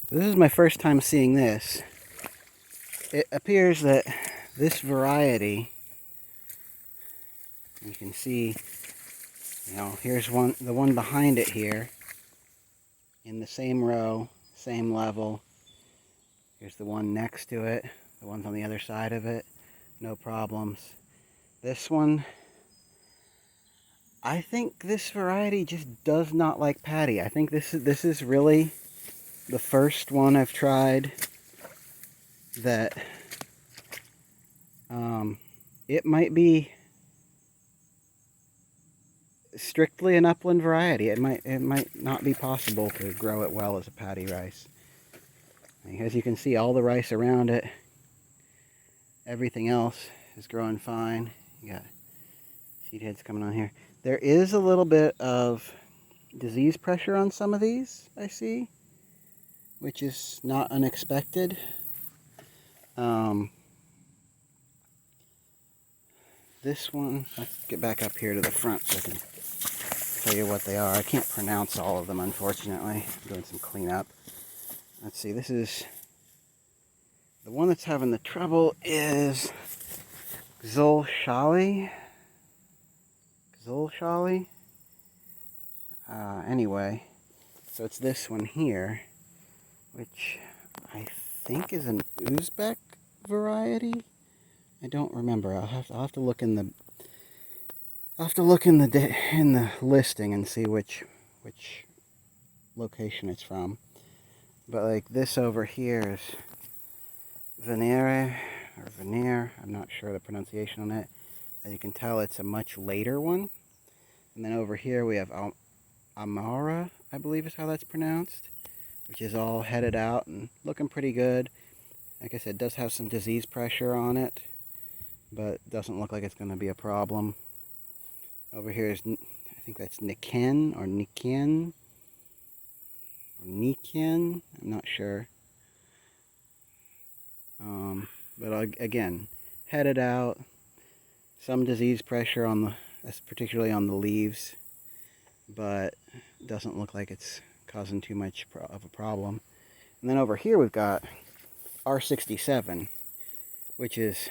This is my first time seeing this. It appears that this variety, you can see, here's the one behind it here, in the same row, same level. Here's the one next to it, the ones on the other side of it, no problems. This one, I think this variety just does not like paddy. I think this is really the first one I've tried that it might be strictly an upland variety. It might not be possible to grow it well as a paddy rice. As you can see, all the rice around it, everything else is growing fine. You got seed heads coming on here. There is a little bit of disease pressure on some of these, I see, which is not unexpected. This one, let's get back up here to the front so I can tell you what they are. I can't pronounce all of them, unfortunately. I'm doing some cleanup. Let's see, this is, the one that's having the trouble is Kzul Shali. Kzul Shali? Anyway, so it's this one here, which I think is an Uzbek variety. I don't remember. I'll have to look in the in the listing and see which location it's from. But like this over here is Veneer or Veneer. I'm not sure the pronunciation on it. As you can tell, it's a much later one. And then over here we have Amara, I believe is how that's pronounced, which is all headed out and looking pretty good. Like I said, it does have some disease pressure on it, but doesn't look like it's going to be a problem. Over here is, I think that's Niken or Niken. I'm not sure. But again, headed out, some disease pressure on the, particularly on the leaves, but doesn't look like it's causing too much of a problem. And then over here we've got R67, which is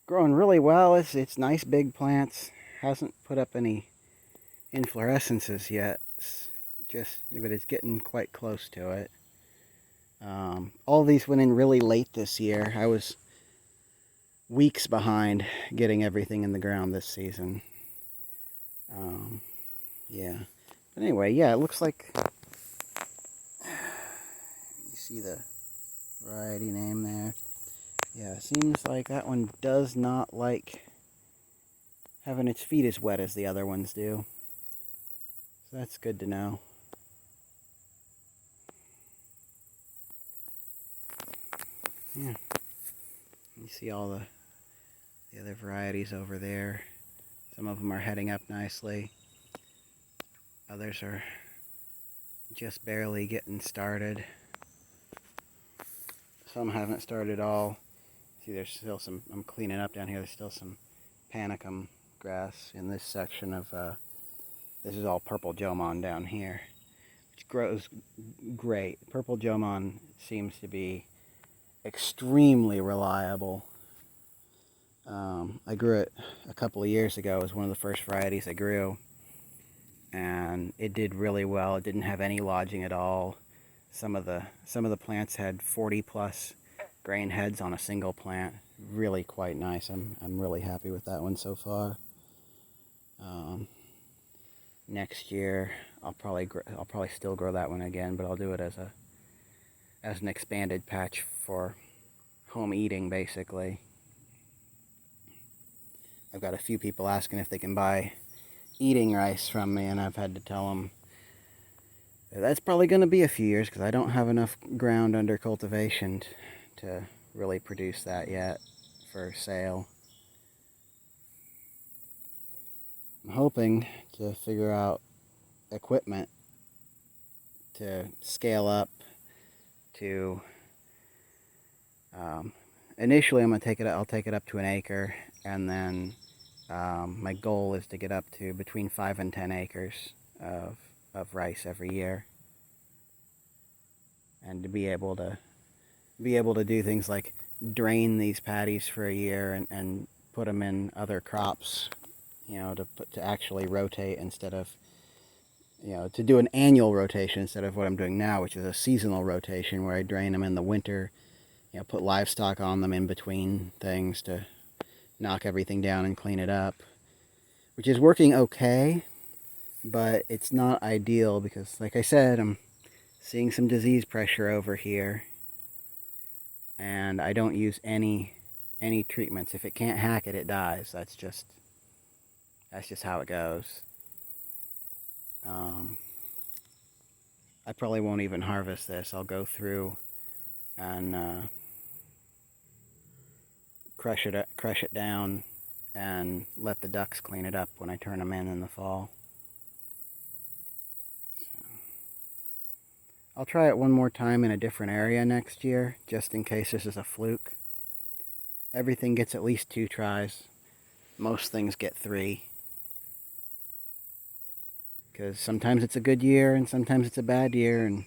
growing really well. It's nice big plants. Hasn't put up any inflorescences yet. But it's getting quite close to it. All these went in really late this year. I was weeks behind getting everything in the ground this season. Yeah. But anyway, yeah, it looks like you see the variety name there. Yeah, it seems like that one does not like having its feet as wet as the other ones do. So that's good to know. Yeah. You see all the other varieties over there. Some of them are heading up nicely. Others are just barely getting started. Some haven't started at all. See, there's still some, I'm cleaning up down here, there's still some panicum grass in this section of, this is all purple jomon down here, which grows great. Purple jomon seems to be extremely reliable. I grew it a couple of years ago. It was one of the first varieties I grew, and it did really well. It didn't have any lodging at all. Some of the plants had 40 plus grain heads on a single plant. Really quite nice. I'm really happy with that one so far. Next year I'll probably still grow that one again, but I'll do it as an expanded patch for home eating, basically. I've got a few people asking if they can buy eating rice from me, and I've had to tell them that's probably going to be a few years because I don't have enough ground under cultivation to really produce that yet for sale. I'm hoping to figure out equipment to scale up to, initially I'll take it up to an acre, and then my goal is to get up to between 5 and 10 acres of rice every year. and to be able to do things like drain these paddies for a year and put them in other crops, to actually rotate instead of, to do an annual rotation instead of what I'm doing now, which is a seasonal rotation where I drain them in the winter, put livestock on them in between things to knock everything down and clean it up, which is working okay, but it's not ideal because, like I said, I'm seeing some disease pressure over here, and I don't use any treatments. If it can't hack it, it dies. That's just how it goes. I probably won't even harvest this. I'll go through and crush it down and let the ducks clean it up when I turn them in the fall. So, I'll try it one more time in a different area next year, just in case this is a fluke. Everything gets at least 2 tries. Most things get 3. Because sometimes it's a good year and sometimes it's a bad year, and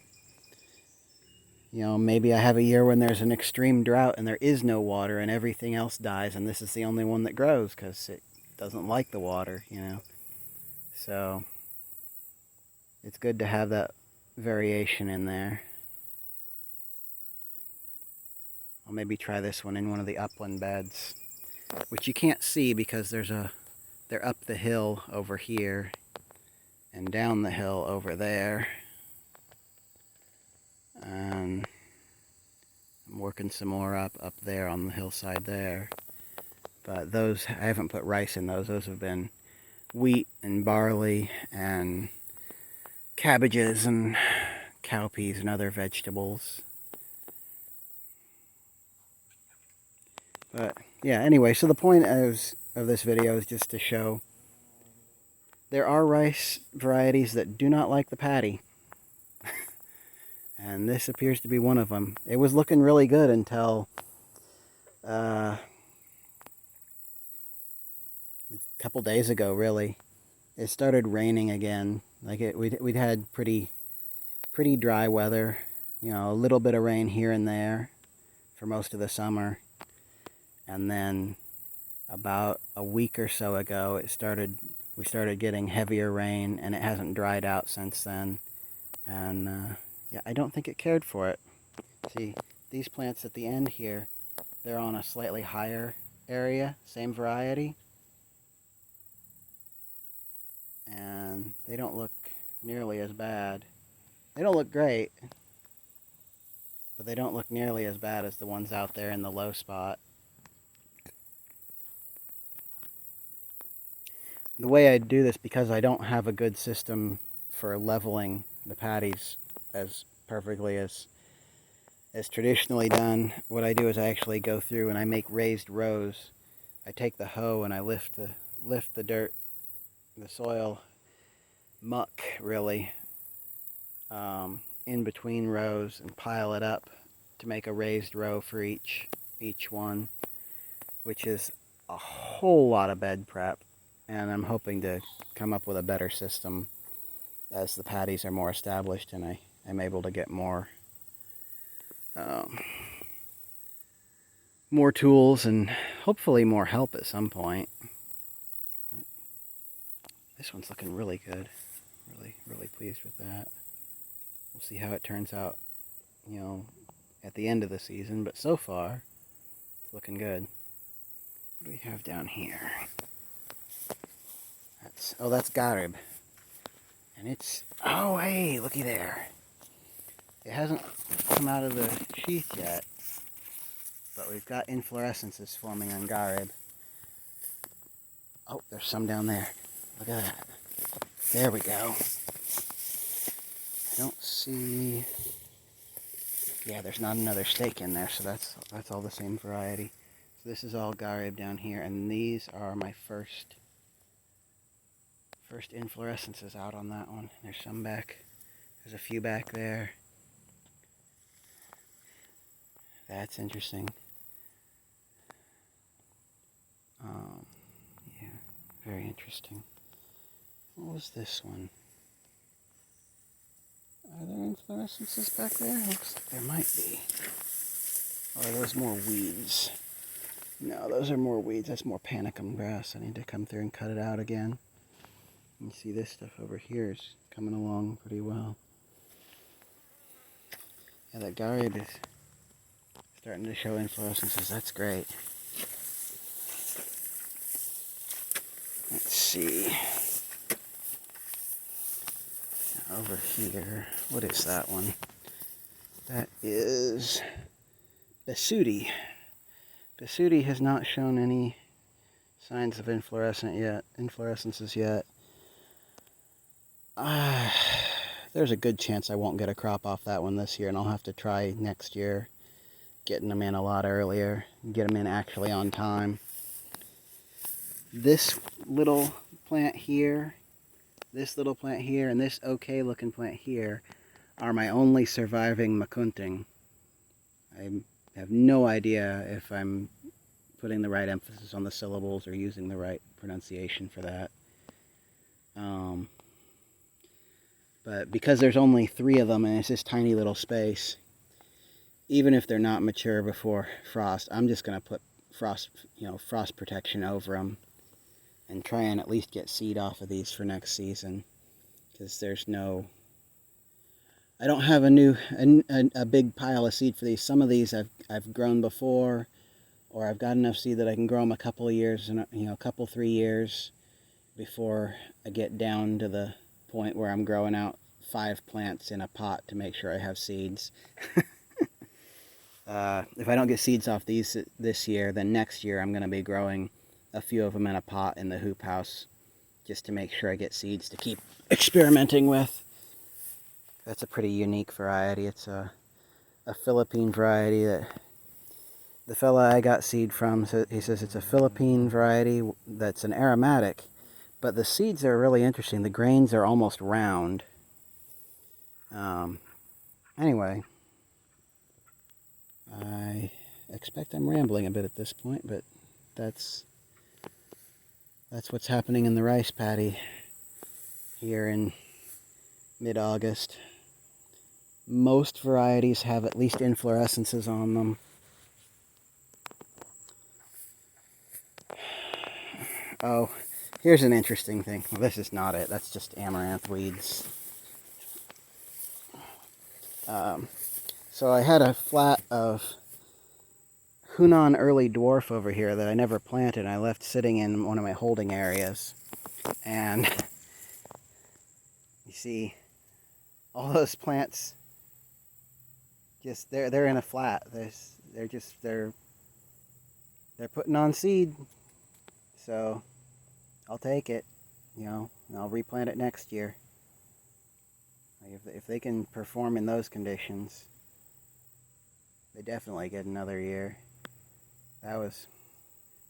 maybe I have a year when there's an extreme drought and there is no water and everything else dies, and this is the only one that grows because it doesn't like the water, So it's good to have that variation in there. I'll maybe try this one in one of the upland beds, which you can't see because they're up the hill over here and down the hill over there. And I'm working some more up there on the hillside there. But those, I haven't put rice in those. Those have been wheat and barley and cabbages and cowpeas and other vegetables. But yeah, anyway, so the point of this video is just to show there are rice varieties that do not like the paddy. And this appears to be one of them. It was looking really good until a couple days ago, really. It started raining again. We'd had pretty dry weather, a little bit of rain here and there for most of the summer. And then about a week or so ago, we started getting heavier rain, and it hasn't dried out since then. And yeah, I don't think it cared for it. See, these plants at the end here, they're on a slightly higher area, same variety. And they don't look nearly as bad. They don't look great, but they don't look nearly as bad as the ones out there in the low spot. The way I do this, because I don't have a good system for leveling the paddies as perfectly as traditionally done, what I do is I actually go through and I make raised rows. I take the hoe and I lift the dirt, the soil, muck really, in between rows and pile it up to make a raised row for each one, which is a whole lot of bed prep. And I'm hoping to come up with a better system as the paddies are more established and I'm able to get more tools and hopefully more help at some point. This one's looking really good. Really pleased with that. We'll see how it turns out, at the end of the season, but so far, it's looking good. What do we have down here? That's garib. And oh hey, looky there. It hasn't come out of the sheath yet, but we've got inflorescences forming on garib. Oh, there's some down there. Look at that. There we go. I don't see... Yeah, there's not another stake in there, so that's all the same variety. So this is all garib down here, and these are my first inflorescences out on that one. There's some back. There's a few back there. That's interesting. Yeah, very interesting. What was this one? Are there inflorescences back there? Looks like there might be. Or are those more weeds? No, those are more weeds. That's more panicum grass. I need to come through and cut it out again. You see this stuff over here is coming along pretty well. Yeah, that garlic is starting to show inflorescences. That's great. Let's see. Over here, what is that one? That is Besudi. Besudi has not shown any signs of inflorescences yet. There's a good chance I won't get a crop off that one this year, and I'll have to try next year getting them in a lot earlier, get them in actually on time. This little plant here, and this okay looking plant here are my only surviving makunting. I have no idea if I'm putting the right emphasis on the syllables or using the right pronunciation for that. But because there's only 3 of them and it's this tiny little space, even if they're not mature before frost, I'm just going to put frost protection over them and try and at least get seed off of these for next season. Because there's no... I don't have a big pile of seed for these. Some of these I've grown before, or I've got enough seed that I can grow them a couple of years, a couple 3 years before I get down to the point where I'm growing out 5 plants in a pot to make sure I have seeds. If I don't get seeds off these this year, then next year I'm going to be growing a few of them in a pot in the hoop house just to make sure I get seeds to keep experimenting with. That's a pretty unique variety. It's a Philippine variety that the fella I got seed from, he says it's a Philippine variety that's an aromatic, but the seeds are really interesting. The grains are almost round. Anyway, I expect I'm rambling a bit at this point, but that's what's happening in the rice paddy here in mid-August. Most varieties have at least inflorescences on them. Oh, here's an interesting thing. Well, this is not it. That's just amaranth weeds. So I had a flat of Hunan early dwarf over here that I never planted, and I left sitting in one of my holding areas. And you see all those plants, just they're in a flat. They're putting on seed. So I'll take it, and I'll replant it next year. If they can perform in those conditions, they definitely get another year. I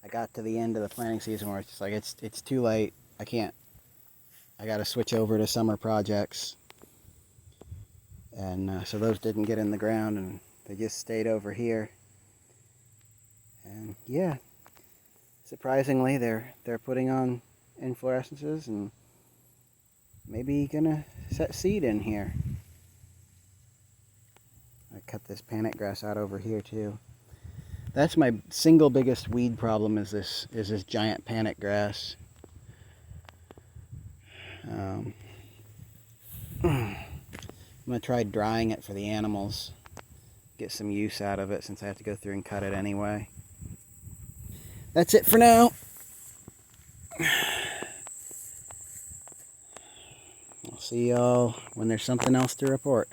got to the end of the planting season where it's just like, it's too late. I got to switch over to summer projects. And so those didn't get in the ground, and they just stayed over here. And yeah, surprisingly, they're putting on inflorescences and maybe gonna set seed in here. I cut this panic grass out over here too. That's my single biggest weed problem, is this giant panic grass. I'm gonna try drying it for the animals, get some use out of it since I have to go through and cut it anyway. That's it for now. I'll see y'all when there's something else to report.